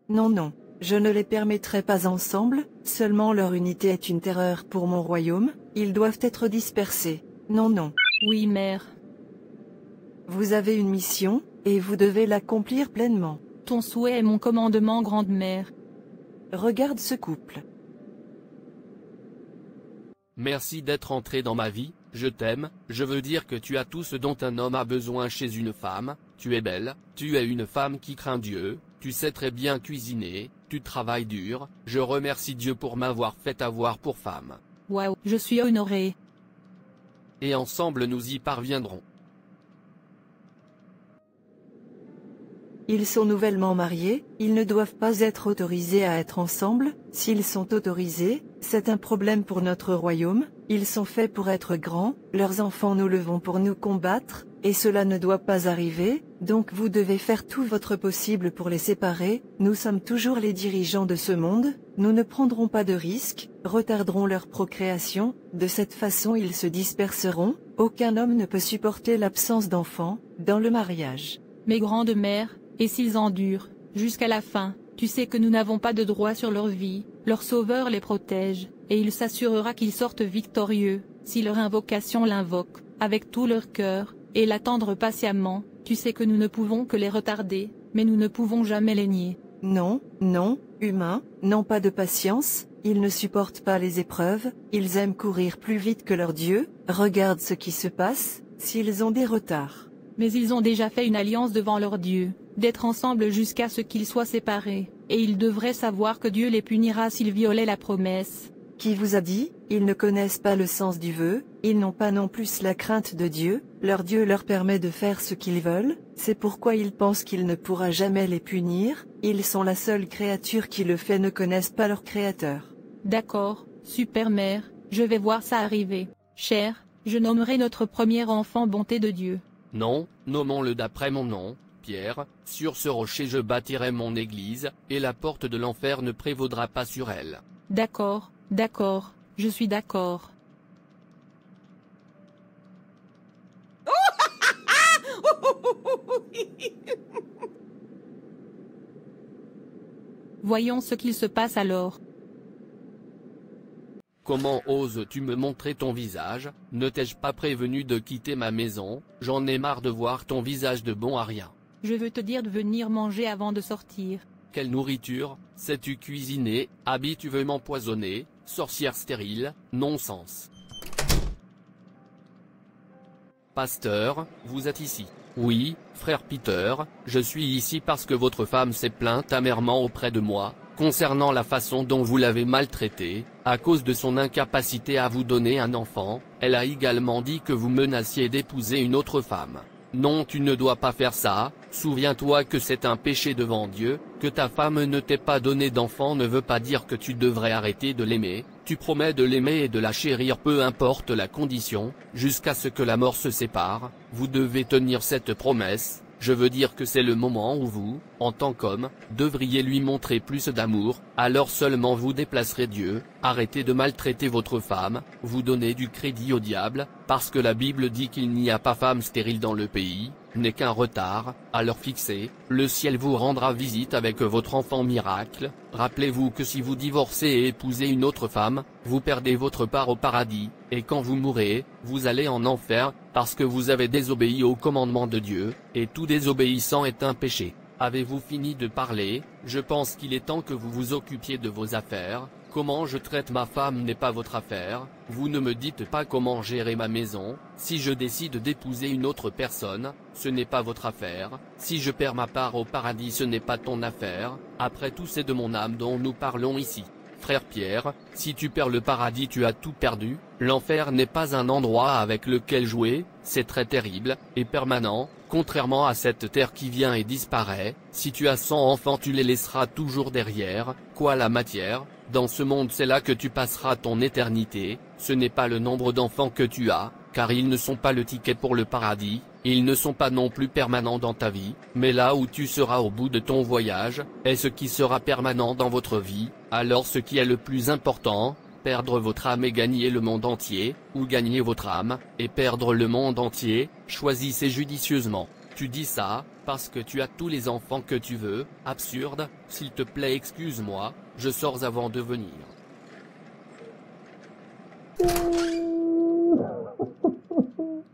Non, non, je ne les permettrai pas ensemble, seulement leur unité est une terreur pour mon royaume, ils doivent être dispersés. Non, non. Oui, mère. Vous avez une mission, et vous devez l'accomplir pleinement. Ton souhait est mon commandement, grande mère. Regarde ce couple. Merci d'être entré dans ma vie, je t'aime, je veux dire que tu as tout ce dont un homme a besoin chez une femme, tu es belle, tu es une femme qui craint Dieu, tu sais très bien cuisiner, tu travailles dur, je remercie Dieu pour m'avoir fait avoir pour femme. Waouh, je suis honorée. Et ensemble nous y parviendrons. Ils sont nouvellement mariés, ils ne doivent pas être autorisés à être ensemble, s'ils sont autorisés, c'est un problème pour notre royaume, ils sont faits pour être grands, leurs enfants nous le vont pour nous combattre, et cela ne doit pas arriver, donc vous devez faire tout votre possible pour les séparer, nous sommes toujours les dirigeants de ce monde, nous ne prendrons pas de risques, retarderons leur procréation, de cette façon ils se disperseront, aucun homme ne peut supporter l'absence d'enfants, dans le mariage. Mes grandes mères, et s'ils endurent, jusqu'à la fin, tu sais que nous n'avons pas de droit sur leur vie, leur Sauveur les protège, et il s'assurera qu'ils sortent victorieux, si leur invocation l'invoque, avec tout leur cœur, et l'attendre patiemment, tu sais que nous ne pouvons que les retarder, mais nous ne pouvons jamais les nier. Non, non, humains, n'ont pas de patience, ils ne supportent pas les épreuves, ils aiment courir plus vite que leur Dieu, regarde ce qui se passe, s'ils ont des retards. Mais ils ont déjà fait une alliance devant leur Dieu, d'être ensemble jusqu'à ce qu'ils soient séparés, et ils devraient savoir que Dieu les punira s'ils violaient la promesse. Qui vous a dit, ils ne connaissent pas le sens du vœu, ils n'ont pas non plus la crainte de Dieu, leur Dieu leur permet de faire ce qu'ils veulent, c'est pourquoi ils pensent qu'il ne pourra jamais les punir, ils sont la seule créature qui le fait, ne connaissent pas leur Créateur. D'accord, super mère, je vais voir ça arriver. Cher, je nommerai notre premier enfant Bonté de Dieu. Non, nommons-le d'après mon nom, Pierre, sur ce rocher je bâtirai mon église, et la porte de l'enfer ne prévaudra pas sur elle. D'accord, d'accord, je suis d'accord. Voyons ce qu'il se passe alors. Comment oses-tu me montrer ton visage? Ne t'ai-je pas prévenu de quitter ma maison? J'en ai marre de voir ton visage de bon à rien. Je veux te dire de venir manger avant de sortir. Quelle nourriture? Sais-tu cuisiner? Abby, tu veux m'empoisonner? Sorcière stérile? Non-sens. Pasteur, vous êtes ici? Oui, frère Peter, je suis ici parce que votre femme s'est plainte amèrement auprès de moi, concernant la façon dont vous l'avez maltraitée, à cause de son incapacité à vous donner un enfant. Elle a également dit que vous menaciez d'épouser une autre femme. Non, tu ne dois pas faire ça, souviens-toi que c'est un péché devant Dieu, que ta femme ne t'ait pas donné d'enfant ne veut pas dire que tu devrais arrêter de l'aimer, tu promets de l'aimer et de la chérir peu importe la condition, jusqu'à ce que la mort se sépare, vous devez tenir cette promesse. Je veux dire que c'est le moment où vous, en tant qu'homme, devriez lui montrer plus d'amour, alors seulement vous déplacerez Dieu, arrêtez de maltraiter votre femme, vous donnez du crédit au diable, parce que la Bible dit qu'il n'y a pas femme stérile dans le pays, n'est qu'un retard, alors fixez, le ciel vous rendra visite avec votre enfant miracle. Rappelez-vous que si vous divorcez et épousez une autre femme, vous perdez votre part au paradis, et quand vous mourrez, vous allez en enfer, parce que vous avez désobéi au commandement de Dieu, et tout désobéissant est un péché. Avez-vous fini de parler? Je pense qu'il est temps que vous vous occupiez de vos affaires. Comment je traite ma femme n'est pas votre affaire, vous ne me dites pas comment gérer ma maison, si je décide d'épouser une autre personne, ce n'est pas votre affaire, si je perds ma part au paradis ce n'est pas ton affaire, après tout c'est de mon âme dont nous parlons ici. Frère Pierre, si tu perds le paradis tu as tout perdu, l'enfer n'est pas un endroit avec lequel jouer, c'est très terrible, et permanent, contrairement à cette terre qui vient et disparaît, si tu as 100 enfants tu les laisseras toujours derrière, quoi la matière, dans ce monde c'est là que tu passeras ton éternité, ce n'est pas le nombre d'enfants que tu as, car ils ne sont pas le ticket pour le paradis, ils ne sont pas non plus permanents dans ta vie, mais là où tu seras au bout de ton voyage, est ce qui sera permanent dans votre vie, alors ce qui est le plus important, perdre votre âme et gagner le monde entier, ou gagner votre âme, et perdre le monde entier, choisissez judicieusement. Tu dis ça, parce que tu as tous les enfants que tu veux, absurde, s'il te plaît excuse-moi, je sors avant de venir.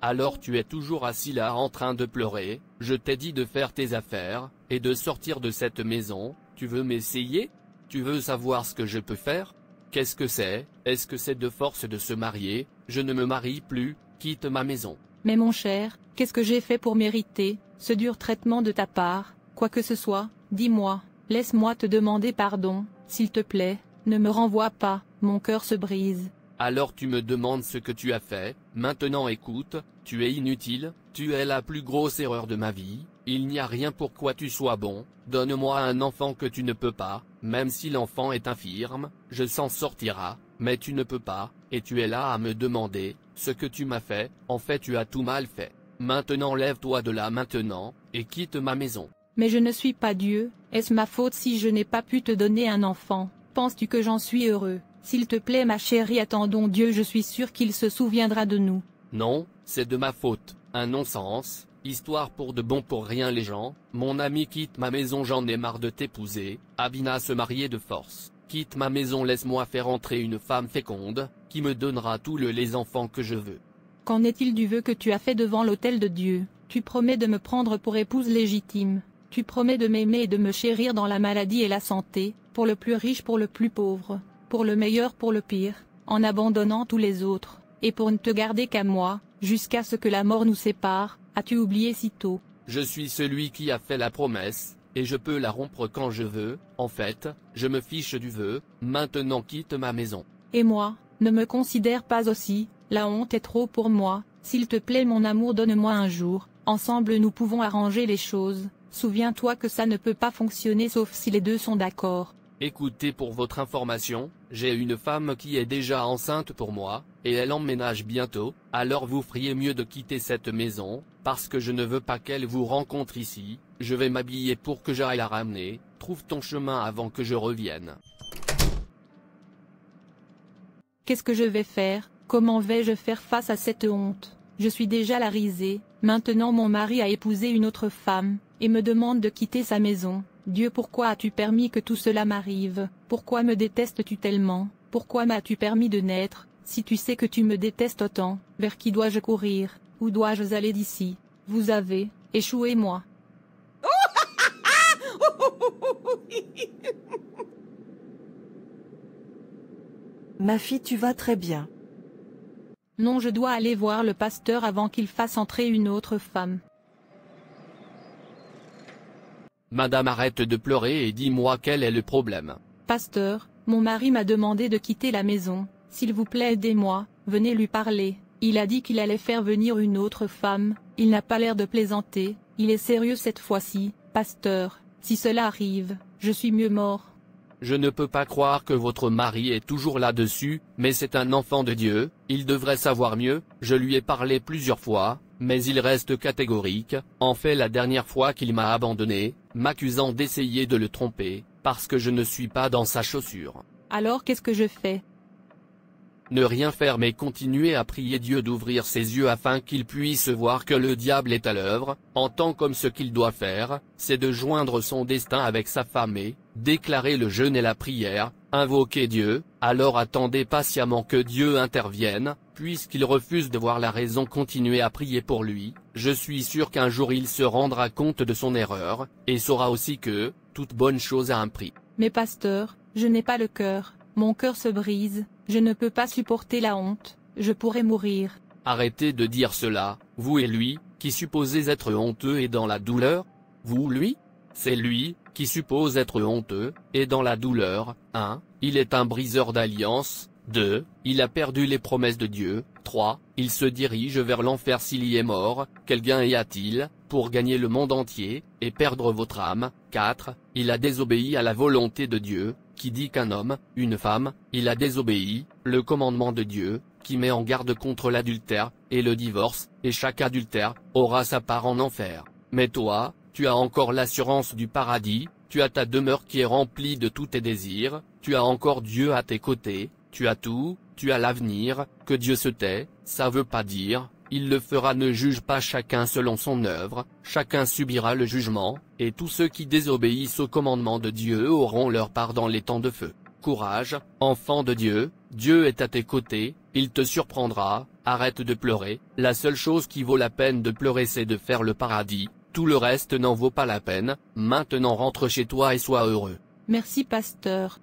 Alors tu es toujours assis là en train de pleurer, je t'ai dit de faire tes affaires, et de sortir de cette maison, tu veux m'essayer? Tu veux savoir ce que je peux faire? Qu'est-ce que c'est? Est-ce que c'est de force de se marier? Je ne me marie plus, quitte ma maison. Mais mon cher, qu'est-ce que j'ai fait pour mériter ce dur traitement de ta part? Quoi que ce soit, dis-moi, laisse-moi te demander pardon, s'il te plaît, ne me renvoie pas, mon cœur se brise. Alors tu me demandes ce que tu as fait, maintenant écoute, tu es inutile, tu es la plus grosse erreur de ma vie, il n'y a rien pour quoi tu sois bon, donne-moi un enfant que tu ne peux pas, même si l'enfant est infirme, je s'en sortira, mais tu ne peux pas, et tu es là à me demander, ce que tu m'as fait, en fait tu as tout mal fait. Maintenant lève-toi de là maintenant, et quitte ma maison. Mais je ne suis pas Dieu, est-ce ma faute si je n'ai pas pu te donner un enfant? Penses-tu que j'en suis heureux? S'il te plaît ma chérie, attendons Dieu, je suis sûr qu'il se souviendra de nous. Non, c'est de ma faute, un non-sens, histoire pour de bon pour rien les gens, mon ami quitte ma maison, j'en ai marre de t'épouser, Abina se marier de force, quitte ma maison, laisse-moi faire entrer une femme féconde, qui me donnera tous les enfants que je veux. Qu'en est-il du vœu que tu as fait devant l'autel de Dieu? Tu promets de me prendre pour épouse légitime, tu promets de m'aimer et de me chérir dans la maladie et la santé, pour le plus riche pour le plus pauvre, pour le meilleur pour le pire, en abandonnant tous les autres, et pour ne te garder qu'à moi, jusqu'à ce que la mort nous sépare, as-tu oublié si tôt? Je suis celui qui a fait la promesse, et je peux la rompre quand je veux, en fait, je me fiche du vœu, maintenant quitte ma maison. Et moi, ne me considère pas aussi, la honte est trop pour moi, s'il te plaît mon amour donne-moi un jour, ensemble nous pouvons arranger les choses, souviens-toi que ça ne peut pas fonctionner sauf si les deux sont d'accord. Écoutez, pour votre information, j'ai une femme qui est déjà enceinte pour moi, et elle emménage bientôt, alors vous feriez mieux de quitter cette maison, parce que je ne veux pas qu'elle vous rencontre ici, je vais m'habiller pour que j'aille la ramener, trouve ton chemin avant que je revienne. Qu'est-ce que je vais faire? Comment vais-je faire face à cette honte? Je suis déjà la risée, maintenant mon mari a épousé une autre femme, et me demande de quitter sa maison. Dieu, pourquoi as-tu permis que tout cela m'arrive? Pourquoi me détestes-tu tellement? Pourquoi m'as-tu permis de naître? Si tu sais que tu me détestes autant, vers qui dois-je courir? Où dois-je aller d'ici? Vous avez échoué moi. Ma fille, tu vas très bien. Non, je dois aller voir le pasteur avant qu'il fasse entrer une autre femme. Madame, arrête de pleurer et dis-moi quel est le problème. Pasteur, mon mari m'a demandé de quitter la maison, s'il vous plaît aidez-moi, venez lui parler. Il a dit qu'il allait faire venir une autre femme, il n'a pas l'air de plaisanter, il est sérieux cette fois-ci, pasteur, si cela arrive, je suis mieux mort. Je ne peux pas croire que votre mari est toujours là-dessus, mais c'est un enfant de Dieu, il devrait savoir mieux, je lui ai parlé plusieurs fois, mais il reste catégorique, en fait la dernière fois qu'il m'a abandonné, m'accusant d'essayer de le tromper, parce que je ne suis pas dans sa chaussure. Alors qu'est-ce que je fais? Ne rien faire mais continuer à prier Dieu d'ouvrir ses yeux afin qu'il puisse voir que le diable est à l'œuvre, en tant comme ce qu'il doit faire, c'est de joindre son destin avec sa femme et, déclarer le jeûne et la prière, invoquer Dieu, alors attendez patiemment que Dieu intervienne, puisqu'il refuse de voir la raison, continuer à prier pour lui, je suis sûr qu'un jour il se rendra compte de son erreur, et saura aussi que, toute bonne chose a un prix. Mais pasteur, je n'ai pas le cœur, mon cœur se brise, je ne peux pas supporter la honte, je pourrais mourir. Arrêtez de dire cela, vous et lui, qui supposez être honteux et dans la douleur? Vous lui? C'est lui, qui suppose être honteux, et dans la douleur. 1. Il est un briseur d'alliance. 2. Il a perdu les promesses de Dieu. 3. Il se dirige vers l'enfer s'il y est mort. Quel gain y a-t-il, pour gagner le monde entier, et perdre votre âme? 4. Il a désobéi à la volonté de Dieu, qui dit qu'un homme, une femme, il a désobéi, le commandement de Dieu, qui met en garde contre l'adultère, et le divorce, et chaque adultère, aura sa part en enfer. Mais toi, tu as encore l'assurance du paradis, tu as ta demeure qui est remplie de tous tes désirs, tu as encore Dieu à tes côtés, tu as tout, tu as l'avenir, que Dieu se tait, ça veut pas dire il le fera. Ne juge pas chacun selon son œuvre, chacun subira le jugement, et tous ceux qui désobéissent au commandement de Dieu auront leur part dans les temps de feu. Courage, enfant de Dieu, Dieu est à tes côtés, il te surprendra, arrête de pleurer, la seule chose qui vaut la peine de pleurer c'est de faire le paradis, tout le reste n'en vaut pas la peine. Maintenant rentre chez toi et sois heureux. Merci pasteur.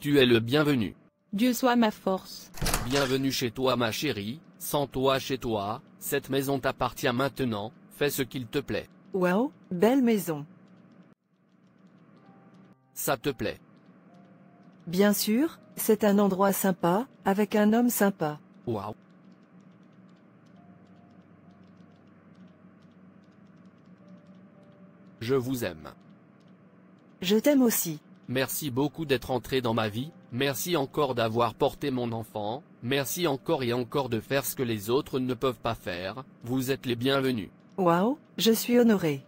Tu es le bienvenu. Dieu soit ma force. Bienvenue chez toi ma chérie, sans toi chez toi, cette maison t'appartient maintenant, fais ce qu'il te plaît. Wow, belle maison. Ça te plaît? Bien sûr, c'est un endroit sympa, avec un homme sympa. Waouh. Je vous aime. Je t'aime aussi. Merci beaucoup d'être entré dans ma vie, merci encore d'avoir porté mon enfant, merci encore et encore de faire ce que les autres ne peuvent pas faire, vous êtes les bienvenus. Wow, je suis honoré.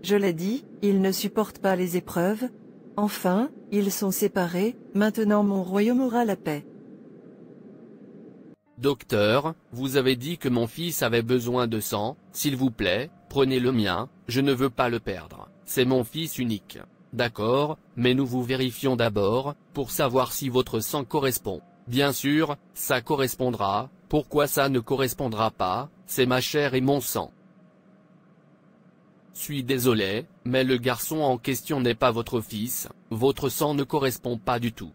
Je l'ai dit, ils ne supportent pas les épreuves. Enfin, ils sont séparés, maintenant mon royaume aura la paix. Docteur, vous avez dit que mon fils avait besoin de sang, s'il vous plaît, prenez le mien, je ne veux pas le perdre, c'est mon fils unique. D'accord, mais nous vous vérifions d'abord, pour savoir si votre sang correspond. Bien sûr, ça correspondra, pourquoi ça ne correspondra pas, c'est ma chair et mon sang. Suis désolé, mais le garçon en question n'est pas votre fils, votre sang ne correspond pas du tout.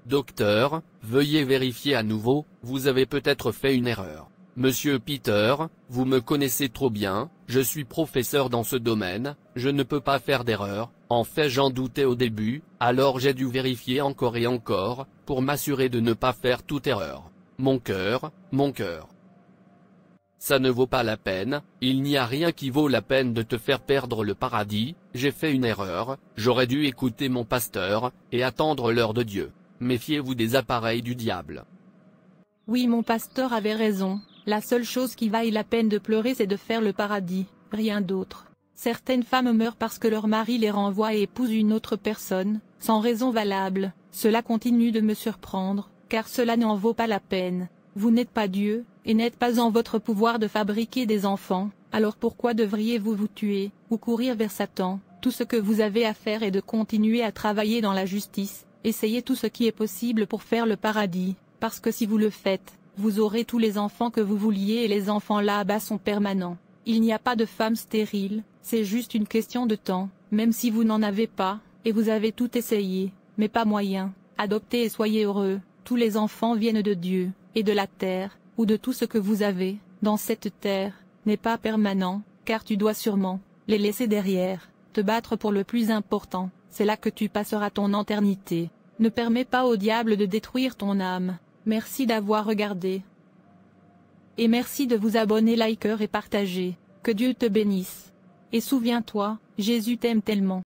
Docteur, veuillez vérifier à nouveau, vous avez peut-être fait une erreur. Monsieur Peter, vous me connaissez trop bien, je suis professeur dans ce domaine, je ne peux pas faire d'erreur, en fait j'en doutais au début, alors j'ai dû vérifier encore et encore, pour m'assurer de ne pas faire toute erreur. Mon cœur. Ça ne vaut pas la peine, il n'y a rien qui vaut la peine de te faire perdre le paradis, j'ai fait une erreur, j'aurais dû écouter mon pasteur, et attendre l'heure de Dieu. Méfiez-vous des appareils du diable. Oui, mon pasteur avait raison, la seule chose qui vaille la peine de pleurer c'est de faire le paradis, rien d'autre. Certaines femmes meurent parce que leur mari les renvoie et épouse une autre personne, sans raison valable, cela continue de me surprendre, car cela n'en vaut pas la peine. Vous n'êtes pas Dieu, et n'êtes pas en votre pouvoir de fabriquer des enfants, alors pourquoi devriez-vous vous tuer, ou courir vers Satan? Tout ce que vous avez à faire est de continuer à travailler dans la justice, essayez tout ce qui est possible pour faire le paradis, parce que si vous le faites, vous aurez tous les enfants que vous vouliez et les enfants là-bas sont permanents. Il n'y a pas de femme stérile, c'est juste une question de temps, même si vous n'en avez pas, et vous avez tout essayé, mais pas moyen. Adoptez et soyez heureux, tous les enfants viennent de Dieu, et de la terre, ou de tout ce que vous avez, dans cette terre, n'est pas permanent, car tu dois sûrement les laisser derrière, te battre pour le plus important, c'est là que tu passeras ton éternité. Ne permets pas au diable de détruire ton âme. Merci d'avoir regardé. Et merci de vous abonner, liker et partager. Que Dieu te bénisse. Et souviens-toi, Jésus t'aime tellement.